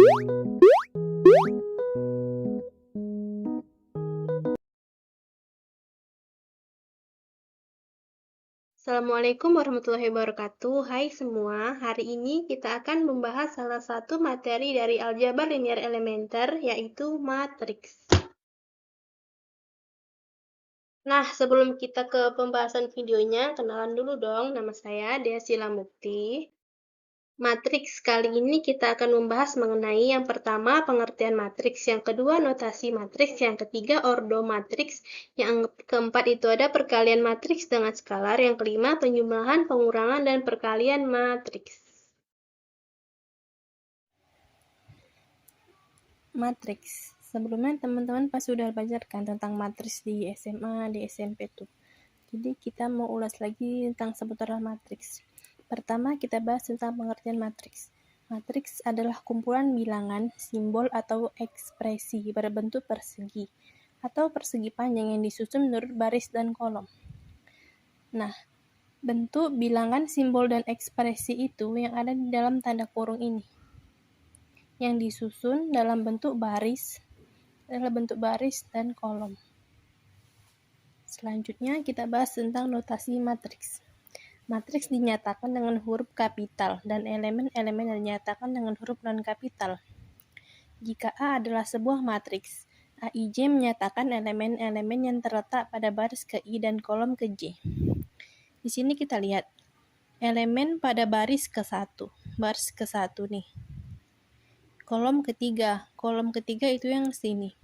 Assalamualaikum warahmatullahi wabarakatuh. Hai semua, hari ini kita akan membahas salah satu materi dari aljabar linear elementer, yaitu matriks. Nah, sebelum kita ke pembahasan videonya, kenalan dulu dong, nama saya Dea Sila Mukti. Matriks kali ini kita akan membahas mengenai yang pertama pengertian matriks, yang kedua notasi matriks, yang ketiga ordo matriks, yang keempat itu ada perkalian matriks dengan skalar, yang kelima penjumlahan, pengurangan, dan perkalian matriks. Matriks. Sebelumnya teman-teman pasti sudah belajar kan tentang matriks di SMA, di SMP tuh. Jadi kita mau ulas lagi tentang seputaran matriks. Pertama kita bahas tentang pengertian matriks. Matriks adalah kumpulan bilangan, simbol atau ekspresi berbentuk persegi atau persegi panjang yang disusun menurut baris dan kolom. Nah, bentuk bilangan, simbol, dan ekspresi itu yang ada di dalam tanda kurung ini, yang disusun dalam bentuk baris dan kolom. Selanjutnya kita bahas tentang notasi matriks. Matriks dinyatakan dengan huruf kapital dan elemen-elemen yang dinyatakan dengan huruf non-kapital. Jika A adalah sebuah matriks, AIJ menyatakan elemen-elemen yang terletak pada baris ke I dan kolom ke J. Di sini kita lihat elemen pada baris ke-1 nih. Kolom ketiga itu yang sini.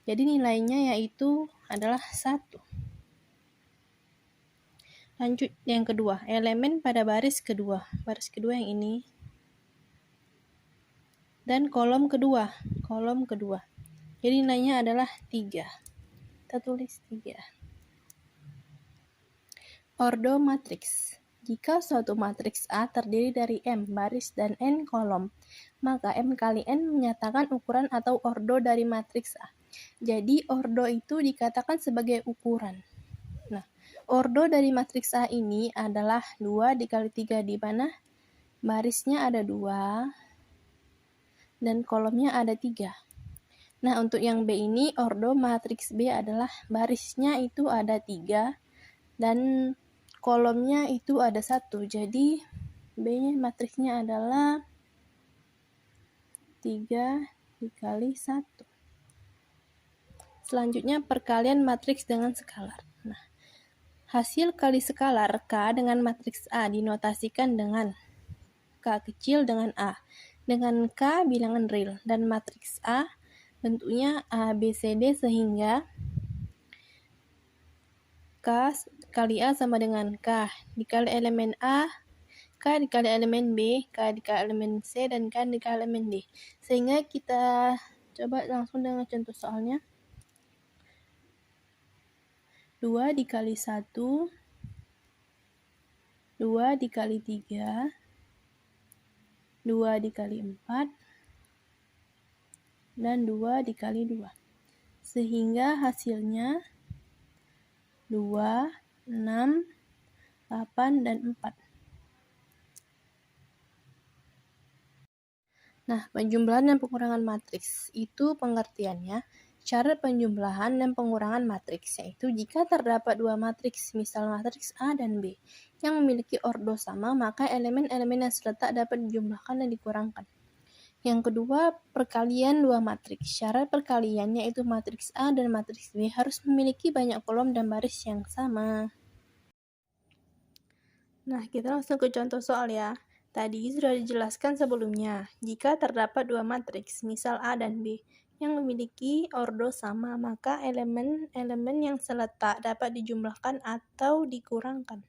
Jadi nilainya yaitu adalah 1. Lanjut yang kedua, elemen pada baris kedua yang ini. Dan kolom kedua. Jadi nilainya adalah 3. Kita tulis 3. Ordo matriks. Jika suatu matriks A terdiri dari M baris dan N kolom, maka M kali N menyatakan ukuran atau ordo dari matriks A. Jadi ordo itu dikatakan sebagai ukuran. Nah, ordo dari matriks A ini adalah 2 dikali 3, di mana barisnya ada 2 dan kolomnya ada 3. Nah, untuk yang B ini, ordo matriks B adalah barisnya itu ada 3 dan kolomnya itu ada 1. Jadi B-nya matriksnya adalah 3 dikali 1. Selanjutnya perkalian matriks dengan skalar. Nah, hasil kali skalar K dengan matriks A dinotasikan dengan K kecil dengan A, dengan K bilangan real, dan matriks A bentuknya A, B, C, D, sehingga K kali A sama dengan K dikali elemen A, K dikali elemen B, K dikali elemen C, dan K dikali elemen D. Sehingga kita coba langsung dengan contoh soalnya. 2 dikali 1, 2 dikali 3, 2 dikali 4, dan 2 dikali 2. Sehingga hasilnya 2, 6, 8, dan 4. Nah, penjumlahan dan pengurangan matriks itu pengertiannya syarat penjumlahan dan pengurangan matriks, yaitu jika terdapat 2 matriks, misal matriks A dan B, yang memiliki ordo sama, maka elemen-elemen yang terletak dapat dijumlahkan dan dikurangkan. Yang kedua, perkalian 2 matriks. Syarat perkaliannya yaitu matriks A dan matriks B harus memiliki banyak kolom dan baris yang sama. Nah, kita langsung ke contoh soal ya. Tadi sudah dijelaskan sebelumnya, jika terdapat 2 matriks, misal A dan B, yang memiliki ordo sama, maka elemen-elemen yang seletak dapat dijumlahkan atau dikurangkan.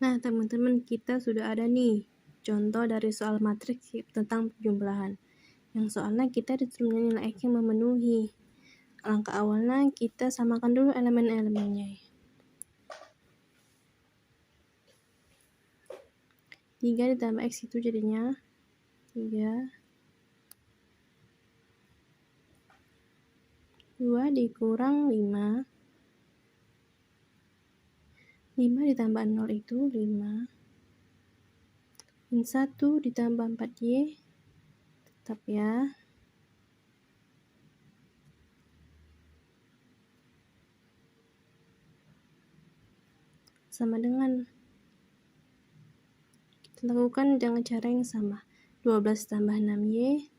Nah, teman-teman, kita sudah ada nih contoh dari soal matriks tentang penjumlahan. Yang soalnya kita disuruh nilai X yang memenuhi. Langkah awalnya kita samakan dulu elemen-elemennya. 3 ditambah X itu jadinya 3. 2 dikurang 5. 5 ditambah 0 itu 5. Dan 1 ditambah 4Y Tetap ya. Sama dengan. Kita lakukan dengan cara yang sama. 12 tambah 6Y.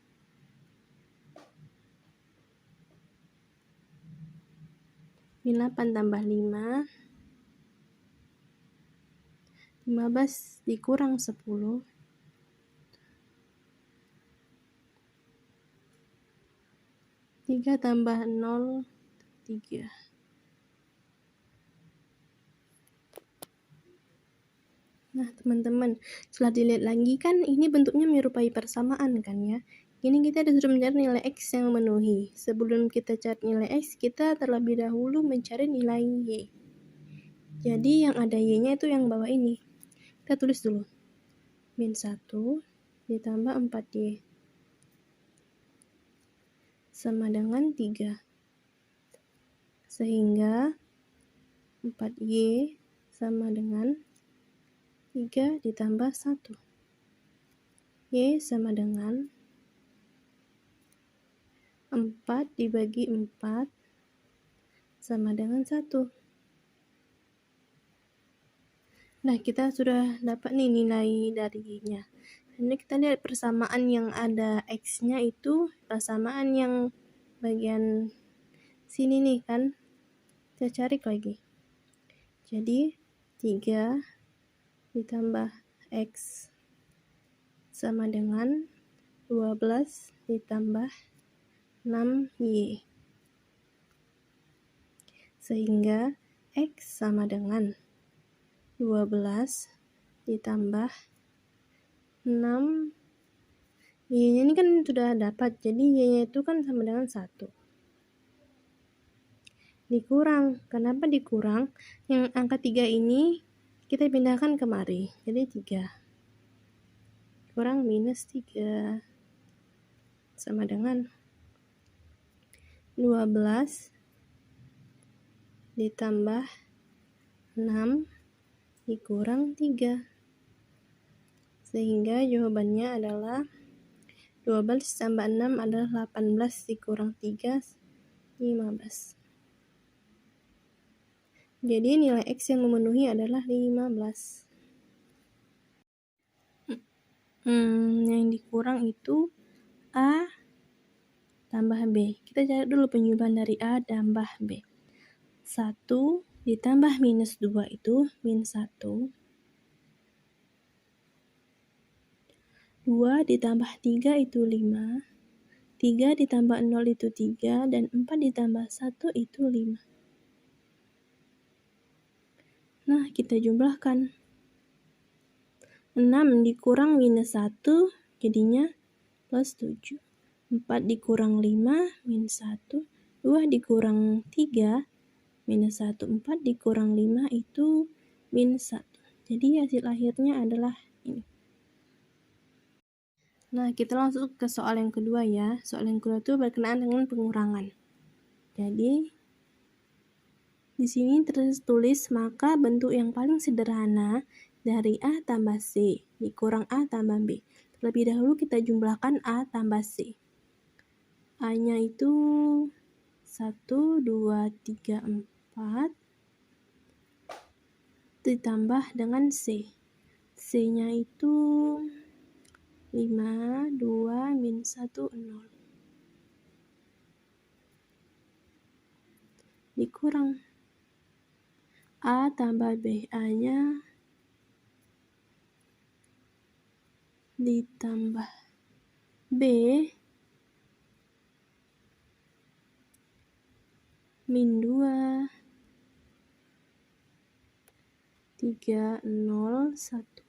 8 tambah 5. 15 dikurang 10. 3 tambah 0, 3. Nah, teman-teman, setelah dilihat lagi kan ini bentuknya menyerupai persamaan kan ya. Ini kita disuruh mencari nilai X yang memenuhi. Sebelum kita cari nilai X, kita terlebih dahulu mencari nilai Y. Jadi yang ada Y-nya itu yang bawah ini. Kita tulis dulu. Min 1 ditambah 4Y. Sama dengan 3. Sehingga 4Y sama dengan 3 ditambah 1. Y sama dengan 4 dibagi 4 sama dengan 1. Nah, kita sudah dapat nih nilai dari Y-nya. Ini kita lihat persamaan yang ada X-nya itu persamaan yang bagian sini nih kan. Kita cari lagi. Jadi 3 ditambah X sama dengan 12 ditambah 6Y. Sehingga X sama dengan 12 ditambah 6. Y-nya ini kan sudah dapat, jadi Y-nya itu kan sama dengan 1. Dikurang. Kenapa dikurang? Yang angka 3 ini kita pindahkan kemari. Jadi 3. Kurang minus 3. Sama dengan 12 ditambah 6 dikurang 3. Sehingga jawabannya adalah 12 tambah 6 adalah 18 dikurang 3, 15. Jadi nilai X yang memenuhi adalah 15. Yang dikurang itu A tambah B. Kita cari dulu penyubahan dari A tambah B. 1 ditambah minus 2 itu min 1. 2 ditambah 3 itu 5. 3 ditambah 0 itu 3. Dan 4 ditambah 1 itu 5. Nah, kita jumlahkan. 6 dikurang minus 1 jadinya plus 7. 4 dikurang 5 min 1. 2 dikurang 3 minus 1. 4 dikurang 5 itu min 1. Jadi hasil akhirnya adalah ini. Nah, kita langsung ke soal yang kedua ya. Soal yang kedua itu berkenaan dengan pengurangan. Jadi di sini tertulis maka bentuk yang paling sederhana dari A tambah C dikurang A tambah B. Terlebih dahulu kita jumlahkan A tambah C. A-nya itu 1, 2, 3, 4 ditambah dengan C. C-nya itu 5, 2, min 1, 0. Dikurang A tambah B. A-nya ditambah B min 2, 3, 0, 1.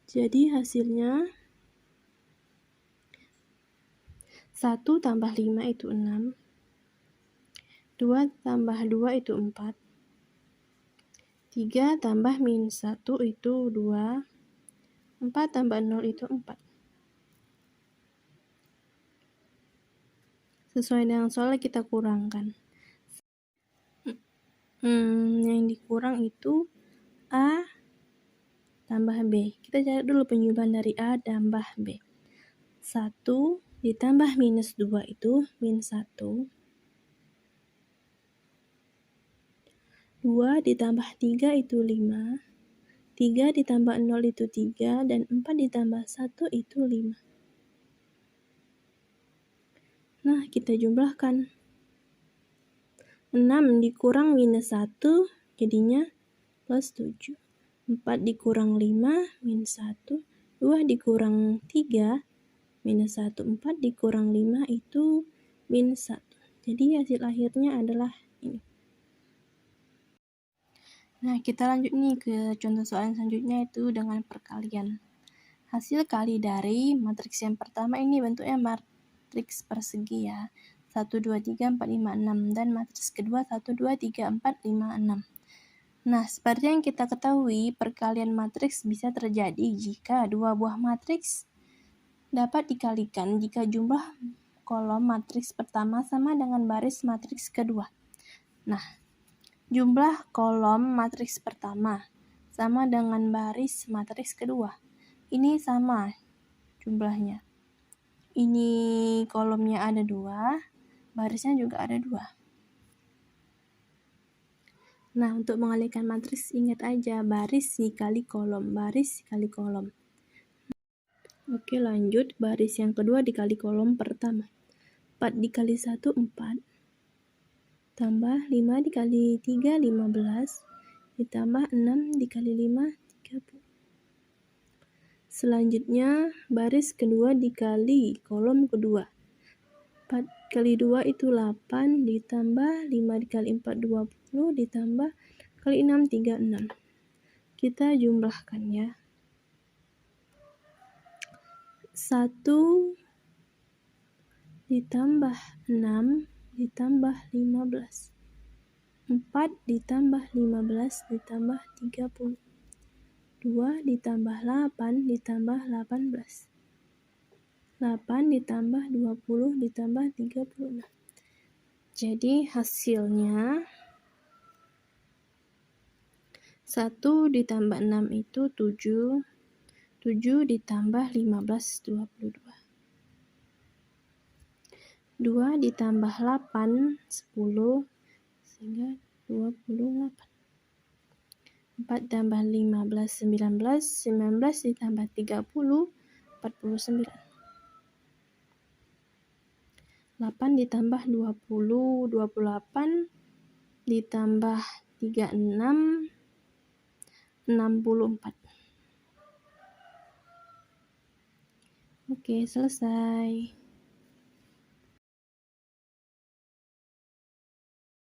Jadi hasilnya 1 tambah 5 itu 6. 2 tambah 2 itu 4. 3 tambah min 1 itu 2. 4 tambah 0 itu 4. Sesuai dengan soal kita kurangkan. Yang dikurang itu A tambah B. Kita cari dulu penyubahan dari A tambah B. 1 ditambah minus 2 itu min 1. 2 ditambah 3 itu 5. 3 ditambah 0 itu 3. Dan 4 ditambah 1 itu 5. Nah, kita jumlahkan. 6 dikurang minus 1 jadinya plus 7. 4 dikurang 5 min 1. 2 dikurang 3 minus 1. 4 dikurang 5 itu min 1. Jadi hasil akhirnya adalah ini. Nah, kita lanjut nih ke contoh soal selanjutnya, itu dengan perkalian. Hasil kali dari matriks yang pertama ini bentuknya matriks persegi ya. 1, 2, 3, 4, 5, 6. Dan matriks kedua 1, 2, 3, 4, 5, 6. Nah, seperti yang kita ketahui, perkalian matriks bisa terjadi jika dua buah matriks dapat dikalikan jika jumlah kolom matriks pertama sama dengan baris matriks kedua. Nah, jumlah kolom matriks pertama sama dengan baris matriks kedua. Ini sama jumlahnya. Ini kolomnya ada 2, barisnya juga ada 2. Nah, untuk mengalihkan matriks ingat aja baris dikali kolom, baris dikali kolom. Oke, lanjut. Baris yang kedua dikali kolom pertama. 4 dikali 1, 4. Tambah 5 dikali 3, 15. Ditambah 6 dikali 5, 30. Selanjutnya, baris kedua dikali kolom kedua. 4 kali 2 itu 8, ditambah 5 dikali 4, 20, ditambah kali 6, 36. Kita jumlahkan ya. 1 ditambah 6 ditambah 15. 4 ditambah 15 ditambah 30. 2 ditambah 8 ditambah 18. 8 ditambah 20 ditambah 36. Jadi hasilnya 1 ditambah 6 itu 7. 7 ditambah 15, 22. 2 ditambah 8, 10, sehingga 28. 4 tambah 15, 19. 19 ditambah 30, 49. 8 ditambah 20, 28. Ditambah 36, 64. Oke, selesai.